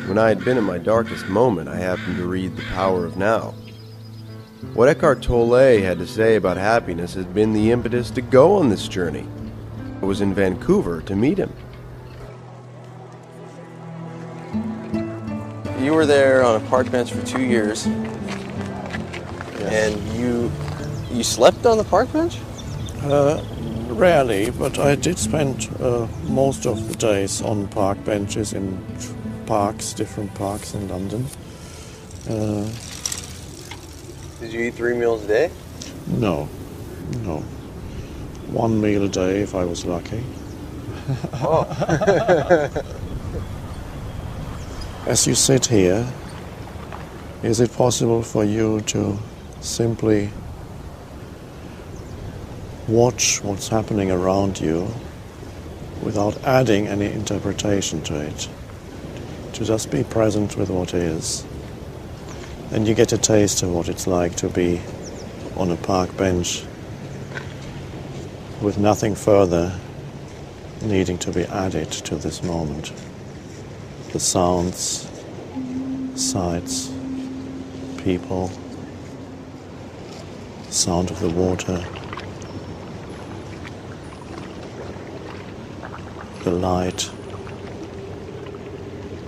When I had been in my darkest moment, I happened to read The Power of Now. What Eckhart Tolle had to say about happiness had been the impetus to go on this journey. I was in Vancouver to meet him. You were there on a park bench for 2 years, and you slept on the park bench? Rarely, but I did spend most of the days on park benches in parks, different parks in London. Did you eat 3 meals a day? No. 1 meal a day if I was lucky. Oh. As you sit here, is it possible for you to simply watch what's happening around you without adding any interpretation to it? To just be present with what is. And you get a taste of what it's like to be on a park bench with nothing further needing to be added to this moment. The sounds, sights, people, sound of the water, the light.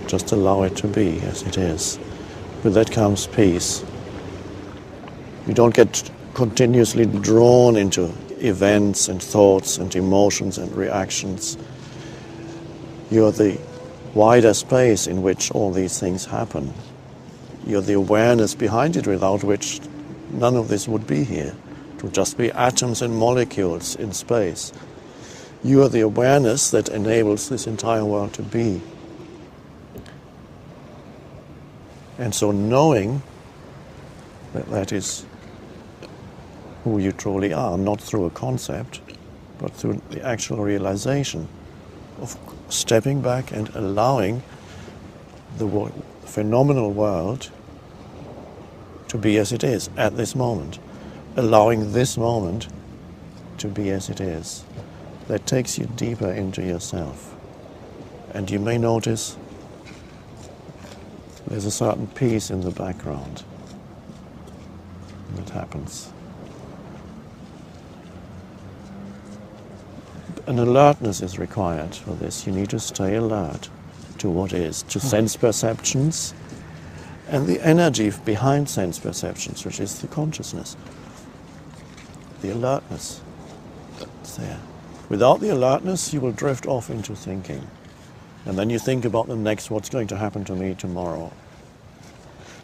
Just allow it to be as it is. With that comes peace. You don't get continuously drawn into events and thoughts and emotions and reactions. You're the wider space in which all these things happen. You're the awareness behind it, without which none of this would be here. It would just be atoms and molecules in space. You are the awareness that enables this entire world to be. And so knowing that that is who you truly are, not through a concept, but through the actual realization of stepping back and allowing the phenomenal world to be as it is at this moment, allowing this moment to be as it is. That takes you deeper into yourself. And you may notice there's a certain peace in the background that happens. An alertness is required for this. You need to stay alert to what is, to sense perceptions and the energy behind sense perceptions, which is the consciousness, the alertness that's there. Without the alertness, you will drift off into thinking. And then you think about the next, what's going to happen to me tomorrow.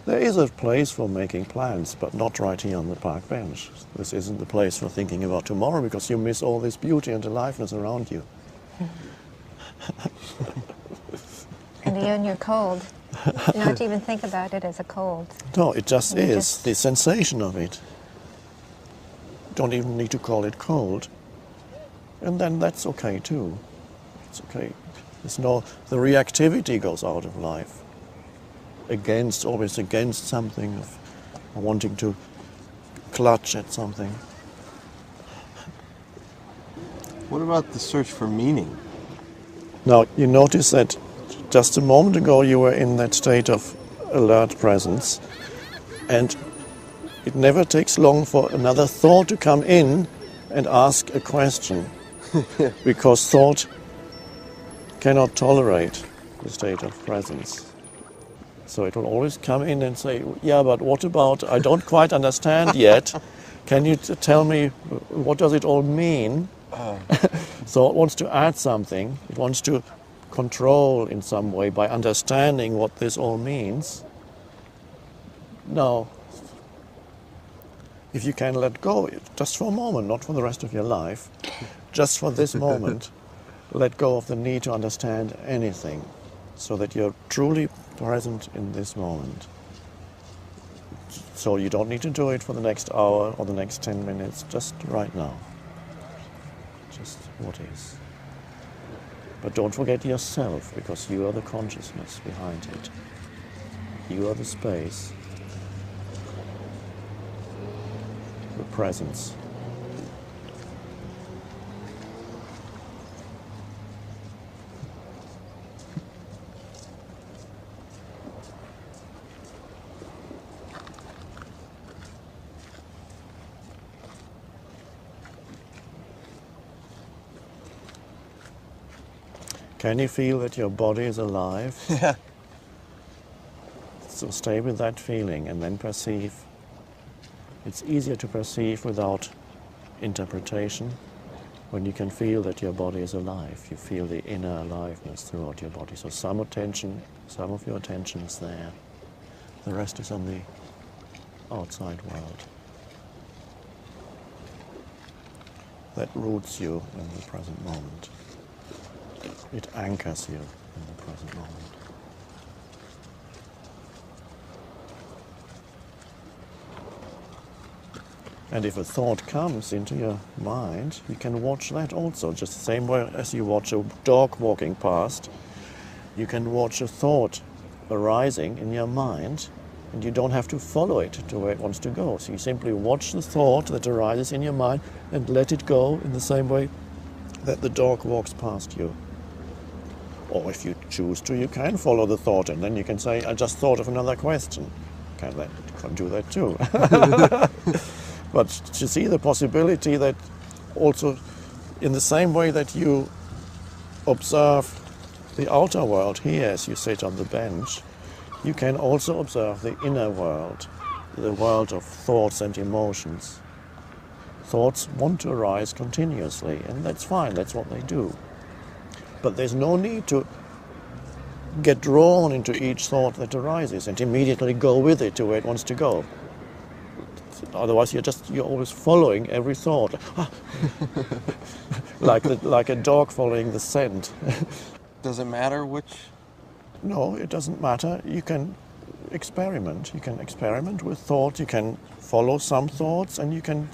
There is a place for making plans, but not right here on the park bench. This isn't the place for thinking about tomorrow, because you miss all this beauty and aliveness around you. And when you're cold, not to even think about it as a cold. No, it just is. The sensation of it. Don't even need to call it cold. And then that's okay too. It's okay. The reactivity goes out of life. Always against something, of wanting to clutch at something. What about the search for meaning? Now, you notice that just a moment ago you were in that state of alert presence, and it never takes long for another thought to come in and ask a question, because thought cannot tolerate the state of presence. So it will always come in and say, yeah, but what about, I don't quite understand yet. Can you tell me, what does it all mean? So it wants to add something. It wants to control in some way by understanding what this all means. Now, if you can let go, just for a moment, not for the rest of your life, just for this moment, let go of the need to understand anything, so that you're truly present in this moment. So you don't need to do it for the next hour or the next 10 minutes, just right now. Just what is. But don't forget yourself, because you are the consciousness behind it. You are the space. the presence. Can you feel that your body is alive? Yeah. So stay with that feeling and then perceive. It's easier to perceive without interpretation when you can feel that your body is alive. You feel the inner aliveness throughout your body. So some of your attention is there. The rest is on the outside world. That roots you in the present moment. It anchors you in the present moment. And if a thought comes into your mind, you can watch that also, just the same way as you watch a dog walking past. You can watch a thought arising in your mind, and you don't have to follow it to where it wants to go. So you simply watch the thought that arises in your mind and let it go in the same way that the dog walks past you. Or if you choose to, you can follow the thought, and then you can say, I just thought of another question. You can do that too. But to see the possibility that also in the same way that you observe the outer world here as you sit on the bench, you can also observe the inner world, the world of thoughts and emotions. Thoughts want to arise continuously, and that's fine, that's what they do. But there's no need to get drawn into each thought that arises and immediately go with it to where it wants to go. Otherwise, you're always following every thought, like a dog following the scent. Does it matter which? No, it doesn't matter. You can experiment. You can experiment with thought. You can follow some thoughts, and you can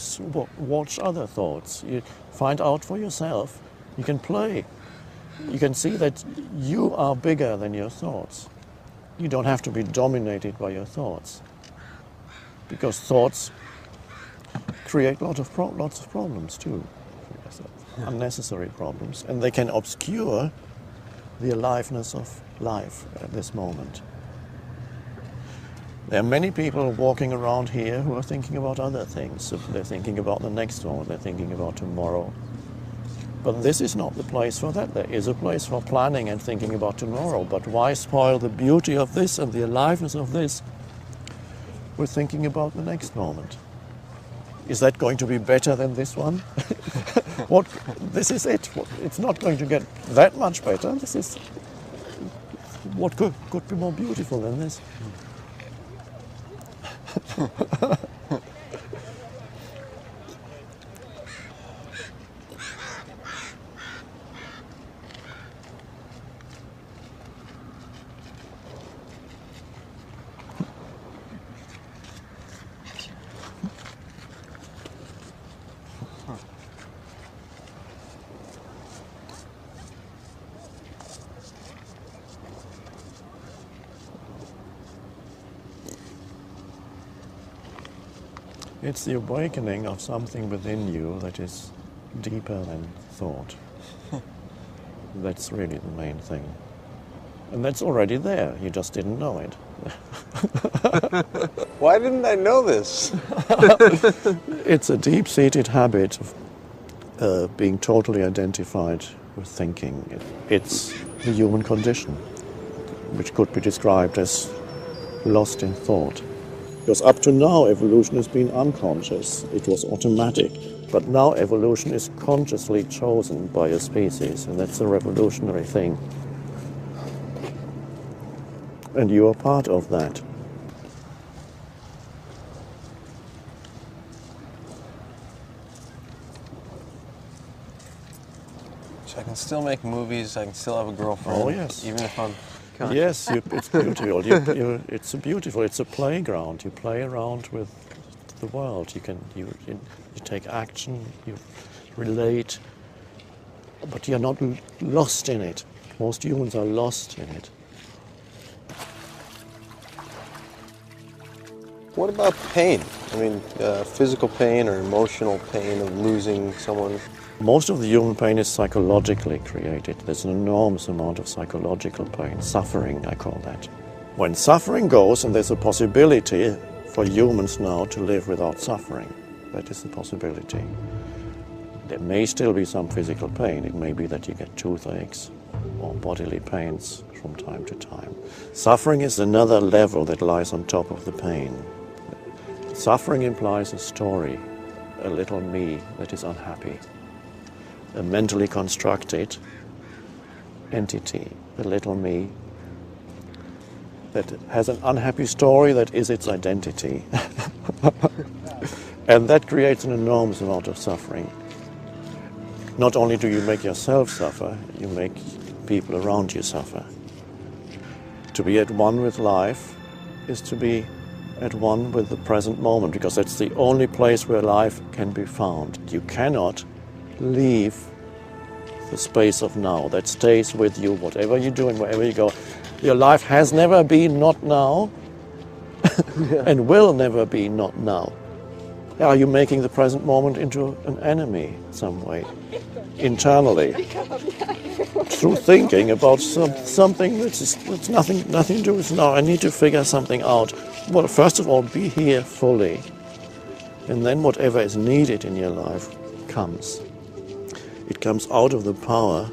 watch other thoughts. You find out for yourself. You can play. You can see that you are bigger than your thoughts. You don't have to be dominated by your thoughts, because thoughts create lots of problems too, unnecessary problems, and they can obscure the aliveness of life at this moment. There are many people walking around here who are thinking about other things. So they're thinking about the next one, they're thinking about tomorrow. But this is not the place for that. There is a place for planning and thinking about tomorrow, but why spoil the beauty of this and the aliveness of this with thinking about the next moment? Is that going to be better than this one? This is it. It's not going to get that much better. This is what could be more beautiful than this. It's the awakening of something within you that is deeper than thought. That's really the main thing. And that's already there, you just didn't know it. Why didn't I know this? It's a deep-seated habit of being totally identified with thinking. It's the human condition, which could be described as lost in thought. Because up to now, evolution has been unconscious. It was automatic. But now evolution is consciously chosen by a species, and that's a revolutionary thing. And you are part of that. So I can still make movies, I can still have a girlfriend. Oh, yes. Even if I'm conscious. Yes, it's beautiful. It's a playground. You play around with the world. You take action, you relate, but you're not lost in it. Most humans are lost in it. What about pain? I mean, physical pain or emotional pain of losing someone? Most of the human pain is psychologically created. There's an enormous amount of psychological pain, suffering, I call that. When suffering goes, and there's a possibility for humans now to live without suffering, that is the possibility. There may still be some physical pain. It may be that you get toothaches or bodily pains from time to time. Suffering is another level that lies on top of the pain. Suffering implies a story, a little me that is unhappy, a mentally constructed entity, a little me that has an unhappy story that is its identity. And that creates an enormous amount of suffering. Not only do you make yourself suffer, you make people around you suffer. To be at one with life is to be at one with the present moment, because that's the only place where life can be found. You cannot leave the space of now. That stays with you, whatever you do and wherever you go. Your life has never been not now and will never be not now. Are you making the present moment into an enemy some way, internally, through thinking about something that's nothing to do with now? I need to figure something out. Well, first of all, be here fully, and then whatever is needed in your life comes. It comes out of the power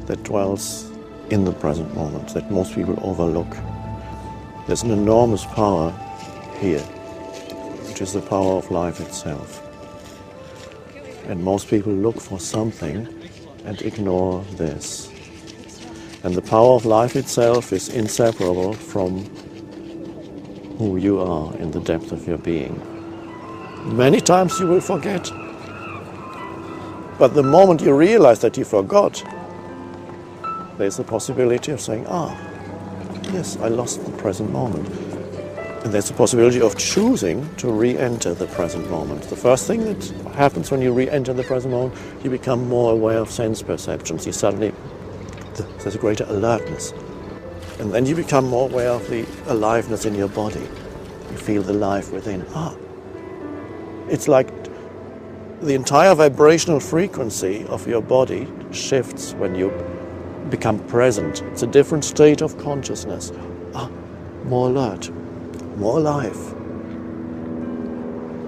that dwells in the present moment, that most people overlook. There's an enormous power here, which is the power of life itself. And most people look for something and ignore this. And the power of life itself is inseparable from who you are in the depth of your being. Many times you will forget. But the moment you realize that you forgot, there's the possibility of saying, yes, I lost the present moment. And there's the possibility of choosing to re-enter the present moment. The first thing that happens when you re-enter the present moment, you become more aware of sense perceptions. You suddenly, there's a greater alertness. And then you become more aware of the aliveness in your body. You feel the life within. It's like the entire vibrational frequency of your body shifts when you become present. It's a different state of consciousness. More alert, more alive.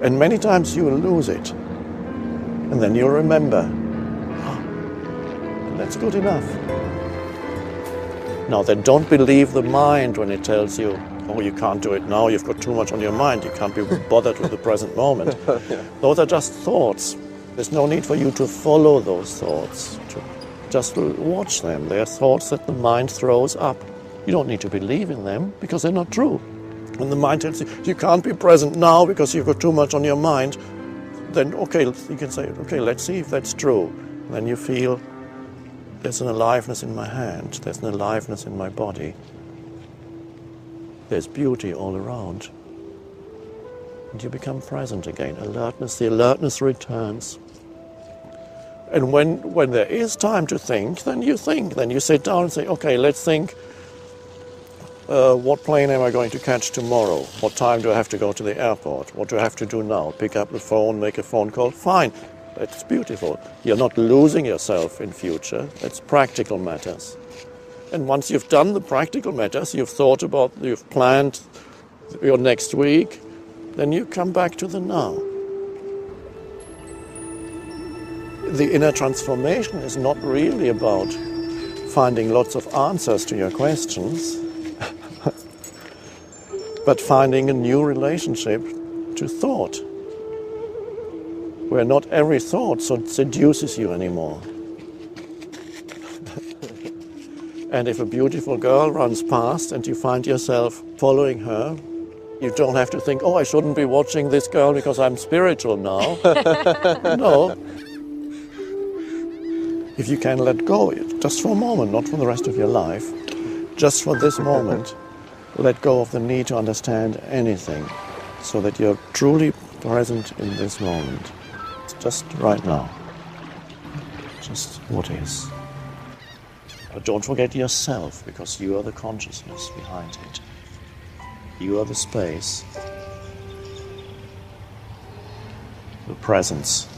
And many times you will lose it. And then you'll remember. And that's good enough. Now then, don't believe the mind when it tells you, you can't do it now, you've got too much on your mind, you can't be bothered with the present moment. Yeah. Those are just thoughts. There's no need for you to follow those thoughts. Just watch them. They are thoughts that the mind throws up. You don't need to believe in them because they're not true. When the mind tells you, you can't be present now because you've got too much on your mind, then okay, you can say, okay, let's see if that's true. And then you feel, there's an aliveness in my hand, there's an aliveness in my body. There's beauty all around. And you become present again. Alertness, the alertness returns. And when there is time to think. Then you sit down and say, okay, let's think, what plane am I going to catch tomorrow? What time do I have to go to the airport? What do I have to do now? Pick up the phone, make a phone call? Fine, that's beautiful. You're not losing yourself in future. That's practical matters. And once you've done the practical matters, you've planned your next week, then you come back to the now. The inner transformation is not really about finding lots of answers to your questions, but finding a new relationship to thought, where not every thought seduces you anymore. And if a beautiful girl runs past and you find yourself following her, you don't have to think, I shouldn't be watching this girl because I'm spiritual now. No. If you can let go, just for a moment, not for the rest of your life, just for this moment, let go of the need to understand anything so that you're truly present in this moment. It's just right now. Just what is. But don't forget yourself, because you are the consciousness behind it. You are the space, the presence.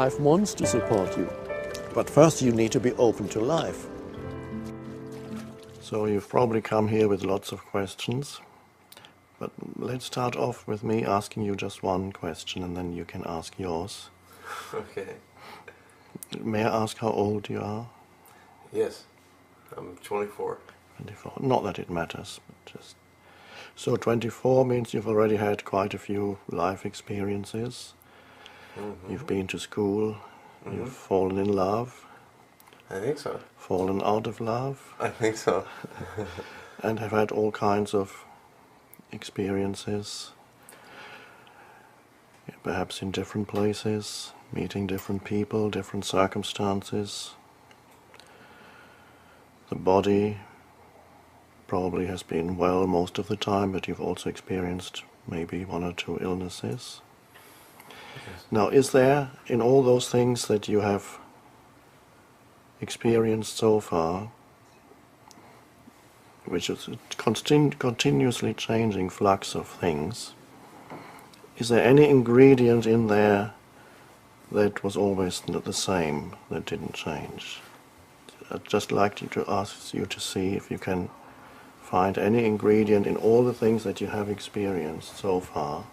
Life wants to support you, but first you need to be open to life. So you've probably come here with lots of questions, but let's start off with me asking you just one question and then you can ask yours. Okay. May I ask how old you are? Yes. I'm 24. 24. Not that it matters, but just... So 24 means you've already had quite a few life experiences. Mm-hmm. You've been to school, Mm-hmm. you've fallen in love, I think so. fallen out of love, I think so. and have had all kinds of experiences, perhaps in different places, meeting different people, different circumstances. The body probably has been well most of the time, but you've also experienced maybe one or two illnesses. Yes. Now, is there, in all those things that you have experienced so far, which is a continuously changing flux of things, is there any ingredient in there that was always the same, that didn't change? I'd just like to ask you to see if you can find any ingredient in all the things that you have experienced so far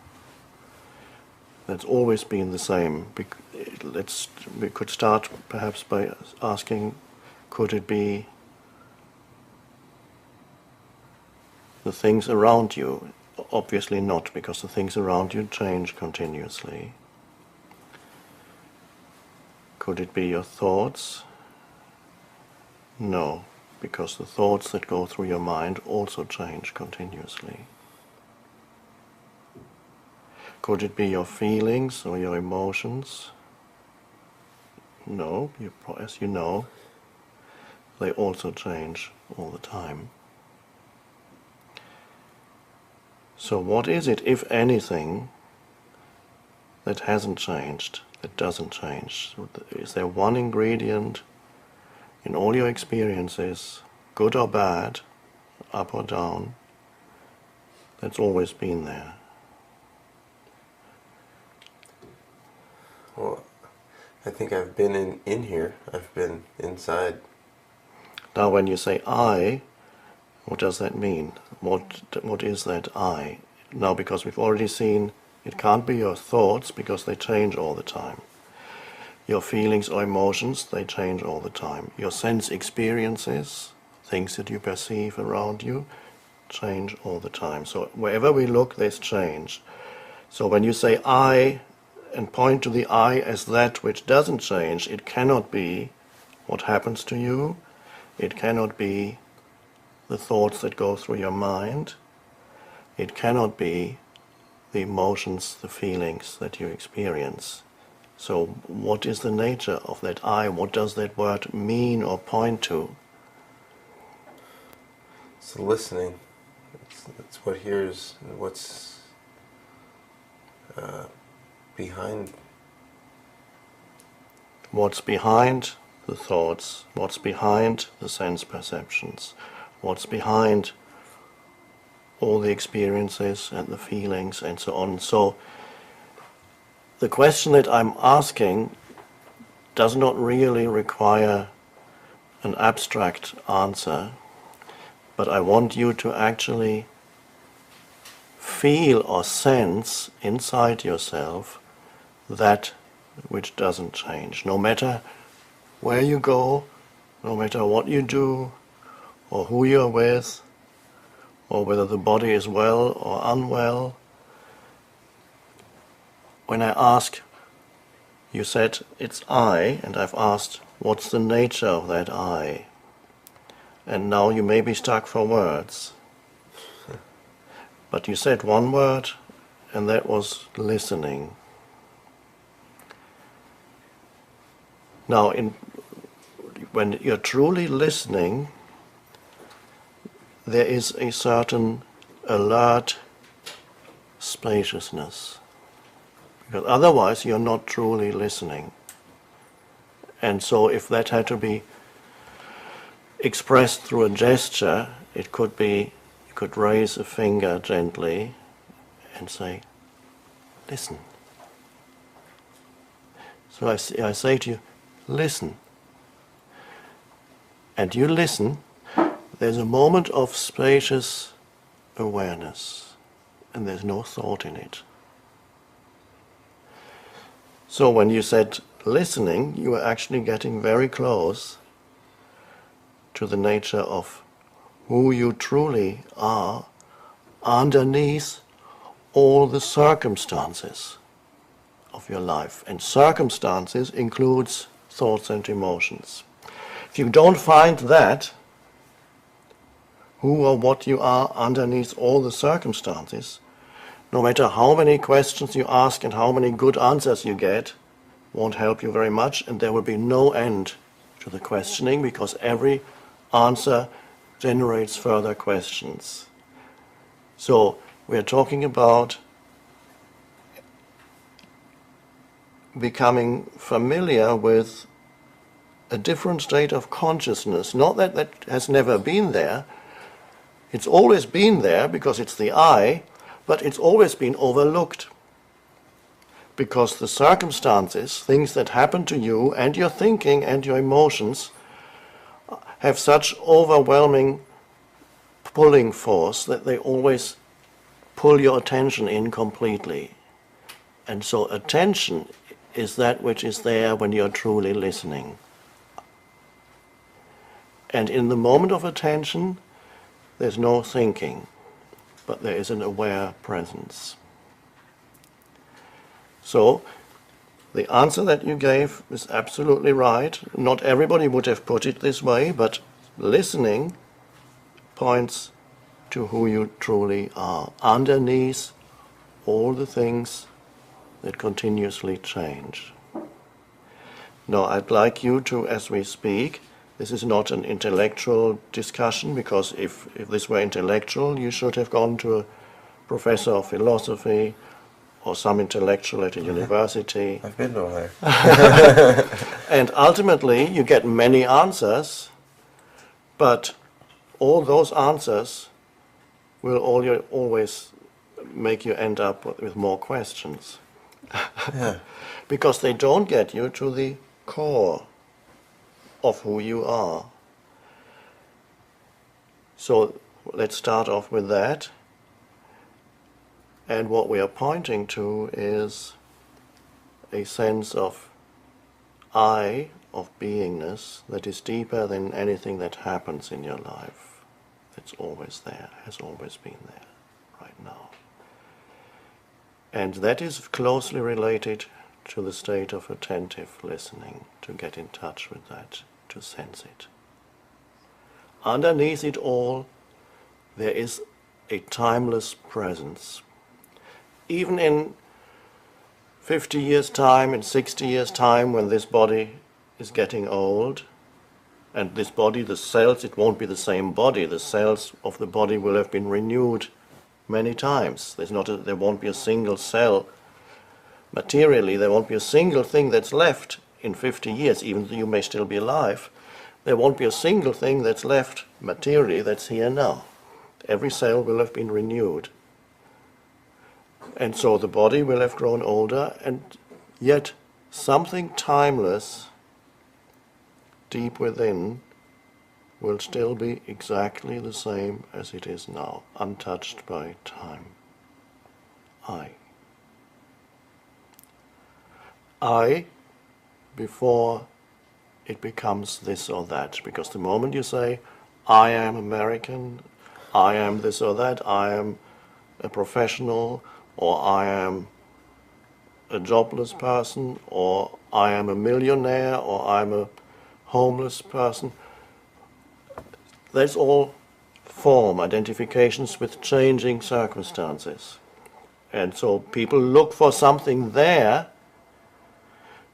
that's always been the same. We could start perhaps by asking, could it be the things around you? Obviously not, because the things around you change continuously. Could it be your thoughts? No, because the thoughts that go through your mind also change continuously. Could it be your feelings or your emotions? No, as you know, they also change all the time. So what is it, if anything, that hasn't changed, that doesn't change? Is there one ingredient in all your experiences, good or bad, up or down, that's always been there? Well, I think I've been in here. I've been inside. Now when you say I, what does that mean? What is that I? Now, because we've already seen it can't be your thoughts because they change all the time. Your feelings or emotions, they change all the time. Your sense experiences, things that you perceive around you, change all the time. So wherever we look, there's change. So when you say I and point to the I as that which doesn't change, it cannot be what happens to you. It cannot be the thoughts that go through your mind. It cannot be the emotions, the feelings that you experience. So what is the nature of that I? What does that word mean or point to? It's listening. It's what hears, what's behind. What's behind the thoughts? What's behind the sense perceptions? What's behind all the experiences and the feelings and so on? So the question that I'm asking does not really require an abstract answer, but I want you to actually feel or sense inside yourself that which doesn't change. No matter where you go, no matter what you do, or who you're with, or whether the body is well or unwell, when I ask, You said it's I, and I've asked, what's the nature of that I? And now you may be stuck for words. But you said one word, and that was listening. Now, when you're truly listening, there is a certain alert spaciousness. Because otherwise you're not truly listening. And so if that had to be expressed through a gesture, it could be, you could raise a finger gently and say, listen. So I say to you, listen. And you listen, there's a moment of spacious awareness, and there's no thought in it. So when you said listening, you were actually getting very close to the nature of who you truly are underneath all the circumstances of your life. And circumstances includes thoughts and emotions. If you don't find that, who or what you are underneath all the circumstances, no matter how many questions you ask and how many good answers you get, won't help you very much, and there will be no end to the questioning, because every answer generates further questions. So we are talking about becoming familiar with a different state of consciousness. Not that that has never been there. It's always been there because it's the I, but it's always been overlooked. Because the circumstances, things that happen to you and your thinking and your emotions, have such overwhelming pulling force that they always pull your attention in completely. And so attention is that which is there when you're truly listening. And in the moment of attention, there's no thinking, but there is an aware presence. So, the answer that you gave is absolutely right. Not everybody would have put it this way, but listening points to who you truly are, underneath all the things that continuously change. Now, I'd like you to, as we speak, this is not an intellectual discussion, because if this were intellectual, you should have gone to a professor of philosophy or some intellectual at a university. I've been over there. And ultimately, you get many answers, but all those answers will always make you end up with more questions. Yeah. Because they don't get you to the core of who you are. So let's start off with that. And what we are pointing to is a sense of I, of beingness, that is deeper than anything that happens in your life. It's always there, has always been there, right now. And that is closely related to the state of attentive listening, to get in touch with that, to sense it. Underneath it all, there is a timeless presence. Even in 50 years' time, in 60 years' time, when this body is getting old, and this body, the cells, it won't be the same body. The cells of the body will have been renewed many times. There won't be a single cell. Materially, there won't be a single thing that's left in 50 years, even though you may still be alive. There won't be a single thing that's left materially that's here now. Every cell will have been renewed. And so the body will have grown older, and yet something timeless deep within will still be exactly the same as it is now, untouched by time. I, before it becomes this or that, because the moment you say, I am American, I am this or that, I am a professional, or I am a jobless person, or I am a millionaire, or I'm a homeless person. That's all form identifications with changing circumstances. And so people look for something there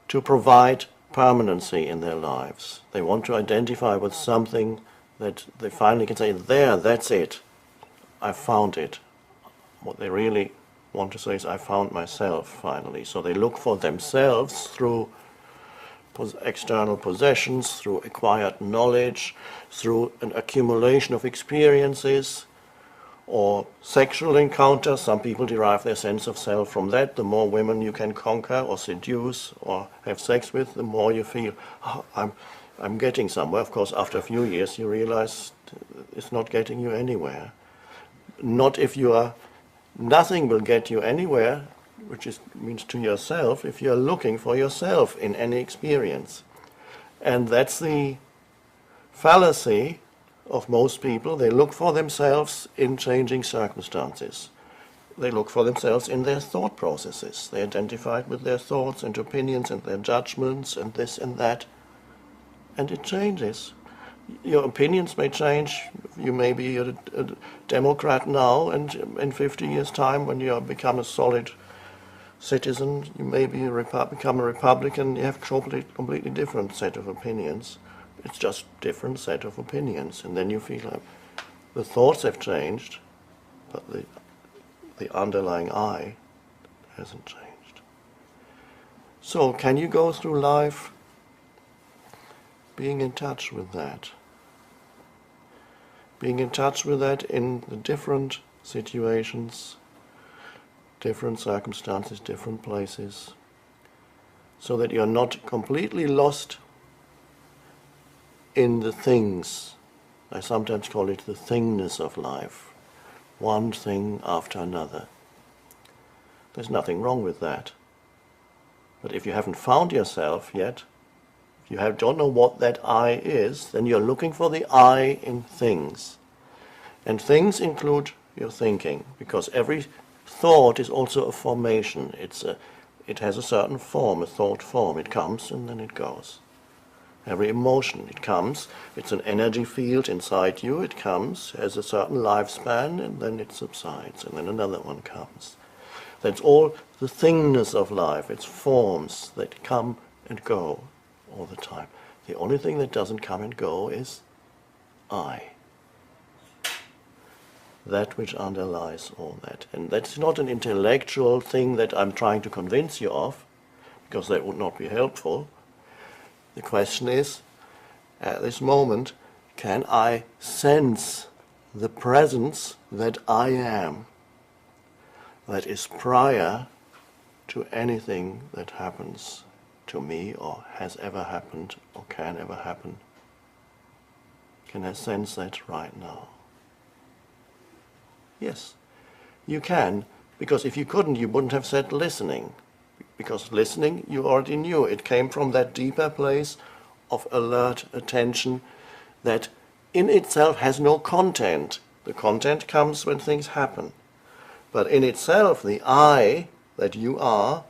to provide permanency in their lives. They want to identify with something that they finally can say, there, that's it. I found it. What they really want to say is, I found myself finally. So they look for themselves through external possessions, through acquired knowledge, through an accumulation of experiences, or sexual encounters. Some people derive their sense of self from that. The more women you can conquer or seduce or have sex with, the more you feel, oh, I'm getting somewhere. Of course, after a few years you realize it's not getting you anywhere. Not if you are, nothing will get you anywhere, which means to yourself, if you're looking for yourself in any experience. And that's the fallacy of most people. They look for themselves in changing circumstances. They look for themselves in their thought processes. They identify with their thoughts and opinions and their judgments and this and that. And it changes. Your opinions may change. You may be a Democrat now, and in 50 years' time, when you have become a solid citizen, you may be become a Republican. You have a completely different set of opinions. It's just different set of opinions, and then you feel like the thoughts have changed, but the underlying I hasn't changed. So can you go through life being in touch with that? Being in touch with that in the different situations, different circumstances, different places, so that you're not completely lost in the things. I sometimes call it the thingness of life, one thing after another. There's nothing wrong with that. But if you haven't found yourself yet, if you don't know what that I is, then you're looking for the I in things. And things include your thinking, because every thought is also a formation. It has a certain form, a thought form. It comes and then it goes. Every emotion, it comes, it's an energy field inside you, it comes, has a certain lifespan, and then it subsides, and then another one comes. That's all the thingness of life. It's forms that come and go all the time. The only thing that doesn't come and go is I. That which underlies all that. And that's not an intellectual thing that I'm trying to convince you of, because that would not be helpful. The question is, at this moment, can I sense the presence that I am, that is prior to anything that happens to me or has ever happened or can ever happen? Can I sense that right now? Yes, you can, because if you couldn't, you wouldn't have said listening. Because listening, you already knew. It came from that deeper place of alert attention that in itself has no content. The content comes when things happen. But in itself, the I that you are,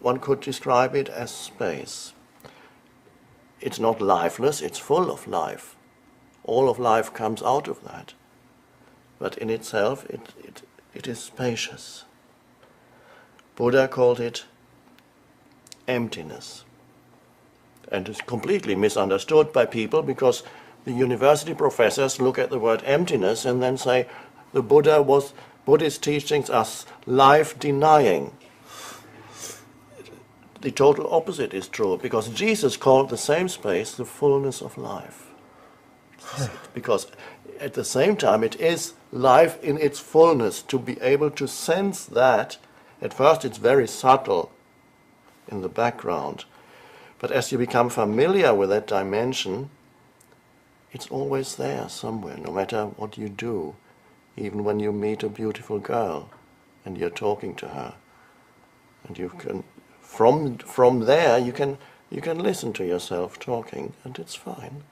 one could describe it as space. It's not lifeless, it's full of life. All of life comes out of that. But in itself, it is spacious. Buddha called it emptiness. And it's completely misunderstood by people, because the university professors look at the word emptiness and then say the Buddhist teachings are life-denying. The total opposite is true, because Jesus called the same space the fullness of life. Because at the same time it is life in its fullness. To be able to sense that, at first it's very subtle in the background, but as you become familiar with that dimension, it's always there somewhere, no matter what you do. Even when you meet a beautiful girl and you're talking to her, and you can, from there you can listen to yourself talking, and it's fine.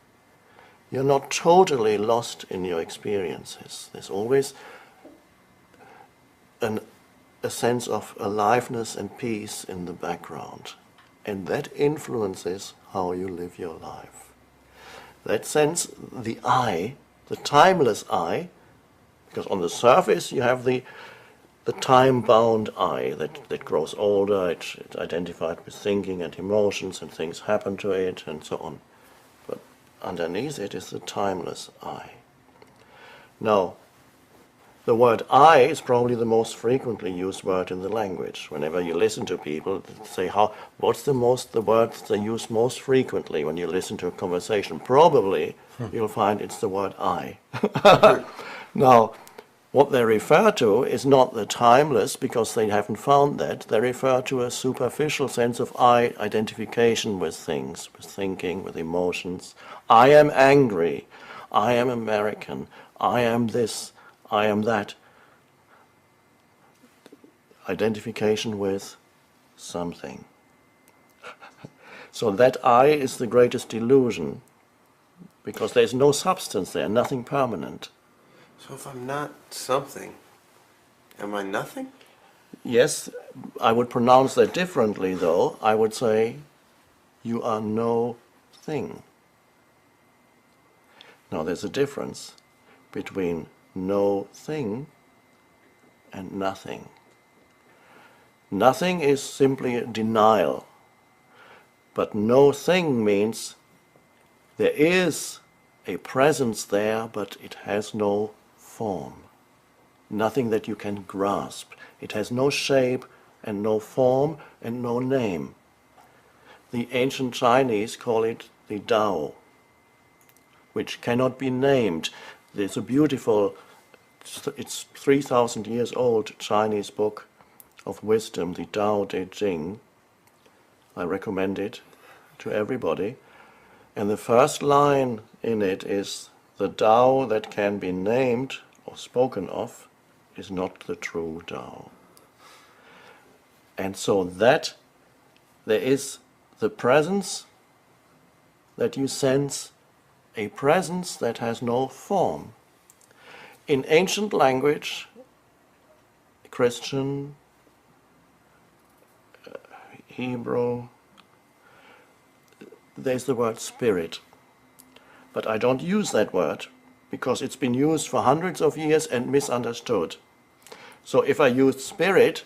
You're not totally lost in your experiences. There's always an a sense of aliveness and peace in the background. And that influences how you live your life. That sense, the I, the timeless I, because on the surface you have the time-bound I that grows older, it's identified with thinking and emotions and things happen to it and so on. But underneath it is the timeless I. Now, the word I is probably the most frequently used word in the language. Whenever you listen to people, say, what's the words they use most frequently when you listen to a conversation? Probably you'll find it's the word I. Now, what they refer to is not the timeless, because they haven't found that. They refer to a superficial sense of I identification with things, with thinking, with emotions. I am angry. I am American. I am this. I am that. Identification with something. So that I is the greatest illusion, because there's no substance there, nothing permanent. So if I'm not something, am I nothing? Yes, I would pronounce that differently though. I would say, you are no thing. Now there's a difference between no thing and nothing. Nothing is simply a denial, but no thing means there is a presence there, but it has no form. Nothing that you can grasp. It has no shape and no form and no name. The ancient Chinese call it the Tao, which cannot be named. There's a beautiful, it's 3,000 years old Chinese book of wisdom, the Tao Te Ching. I recommend it to everybody. And the first line in it is, the Tao that can be named or spoken of is not the true Tao. And so that there is the presence that you sense, a presence that has no form. In ancient language, Christian, Hebrew, there's the word spirit. But I don't use that word because it's been used for hundreds of years and misunderstood. So if I used spirit,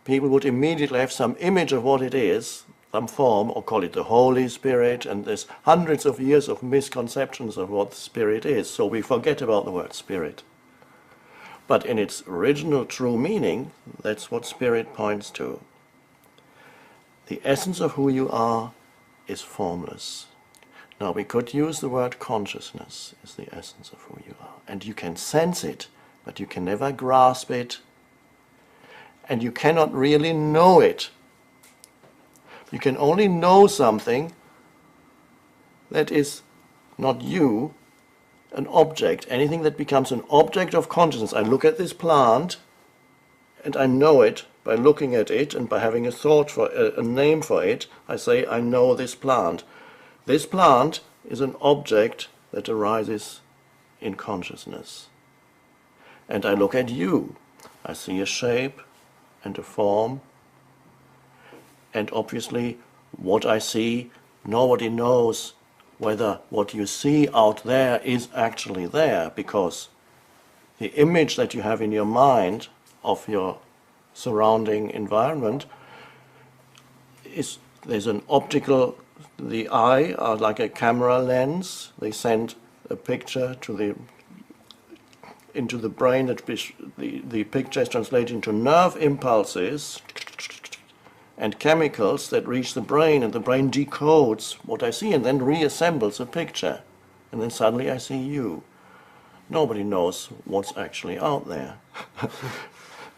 people would immediately have some image of what it is, some form, or call it the Holy Spirit, and there's hundreds of years of misconceptions of what spirit is, so we forget about the word spirit. But in its original true meaning, that's what spirit points to. The essence of who you are is formless. Now we could use the word consciousness as the essence of who you are, and you can sense it, but you can never grasp it, and you cannot really know it. You can only know something that is not you, an object, anything that becomes an object of consciousness. I look at this plant and I know it by looking at it and by having a thought for a name for it. I say, I know this plant. This plant is an object that arises in consciousness. And I look at you. I see a shape and a form. And obviously, what I see, nobody knows whether what you see out there is actually there, because the image that you have in your mind of your surrounding environment is, there's an optical, the eye are like a camera lens. They send a picture to into the brain, that the picture is translated into nerve impulses and chemicals that reach the brain, and the brain decodes what I see and then reassembles a picture. And then suddenly I see you. Nobody knows what's actually out there.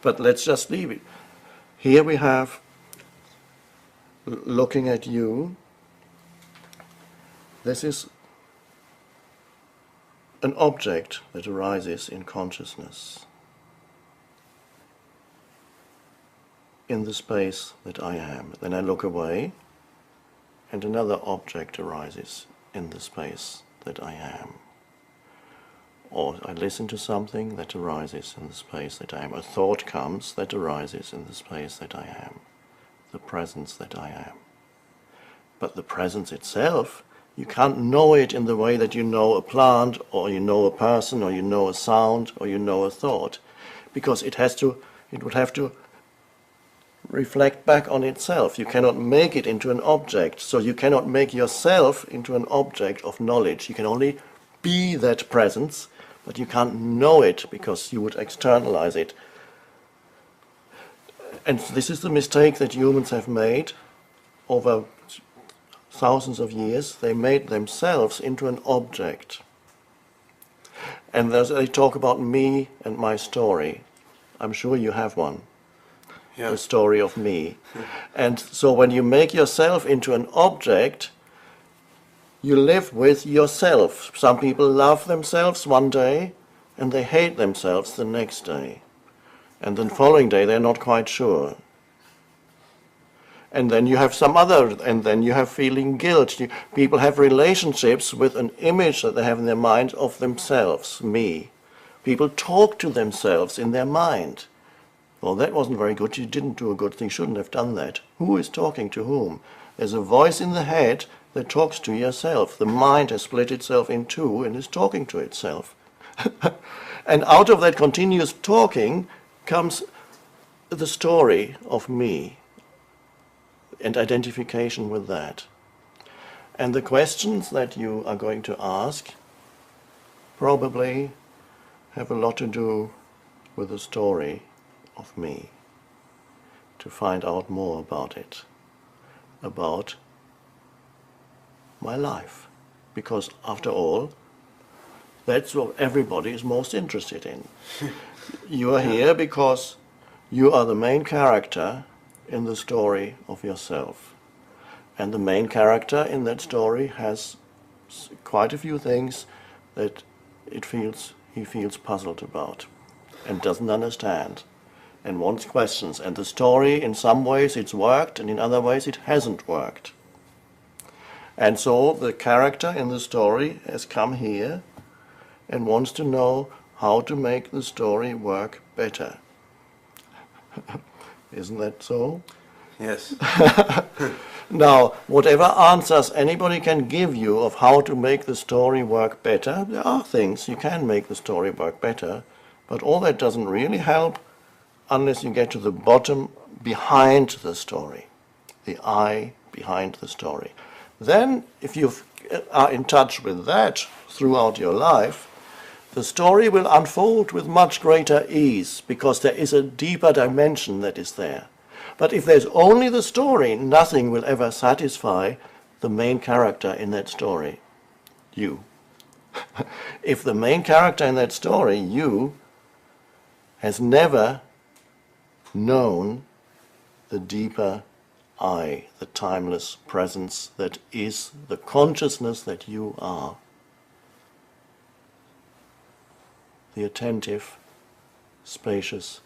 But let's just leave it. Here we have, looking at you, this is an object that arises in consciousness, in the space that I am. Then I look away, and another object arises in the space that I am. or I listen to something that arises in the space that I am. A thought comes that arises in the space that I am, the presence that I am. But the presence itself, you can't know it in the way that you know a plant, or you know a person, or you know a sound, or you know a thought, because it would have to reflect back on itself. You cannot make it into an object, so you cannot make yourself into an object of knowledge. You can only be that presence, but you can't know it because you would externalize it. And this is the mistake that humans have made over thousands of years. They made themselves into an object. And they talk about me and my story. I'm sure you have one. Yeah. The story of me. And so when you make yourself into an object, you live with yourself. Some people love themselves one day and they hate themselves the next day. And the following day they're not quite sure. And then you have and then you have feeling guilt. People have relationships with an image that they have in their mind of themselves, me. People talk to themselves in their mind. Well, that wasn't very good. You didn't do a good thing. Shouldn't have done that. Who is talking to whom? There's a voice in the head that talks to yourself. The mind has split itself in two and is talking to itself. And out of that continuous talking comes the story of me and identification with that. And the questions that you are going to ask probably have a lot to do with the story of me, to find out more about it, about my life. Because after all, that's what everybody is most interested in. You are here because you are the main character in the story of yourself. And the main character in that story has quite a few things that he feels puzzled about and doesn't understand and wants questions. And the story, in some ways it's worked and in other ways it hasn't worked. And so the character in the story has come here and wants to know how to make the story work better. Isn't that so? Yes. Now, whatever answers anybody can give you of how to make the story work better, there are things you can make the story work better, but all that doesn't really help unless you get to the bottom behind the story, the I behind the story. Then, if you are in touch with that throughout your life, the story will unfold with much greater ease because there is a deeper dimension that is there. But if there's only the story, nothing will ever satisfy the main character in that story, you. If the main character in that story, you, has never known the deeper I, the timeless presence that is the consciousness that you are, the attentive, spacious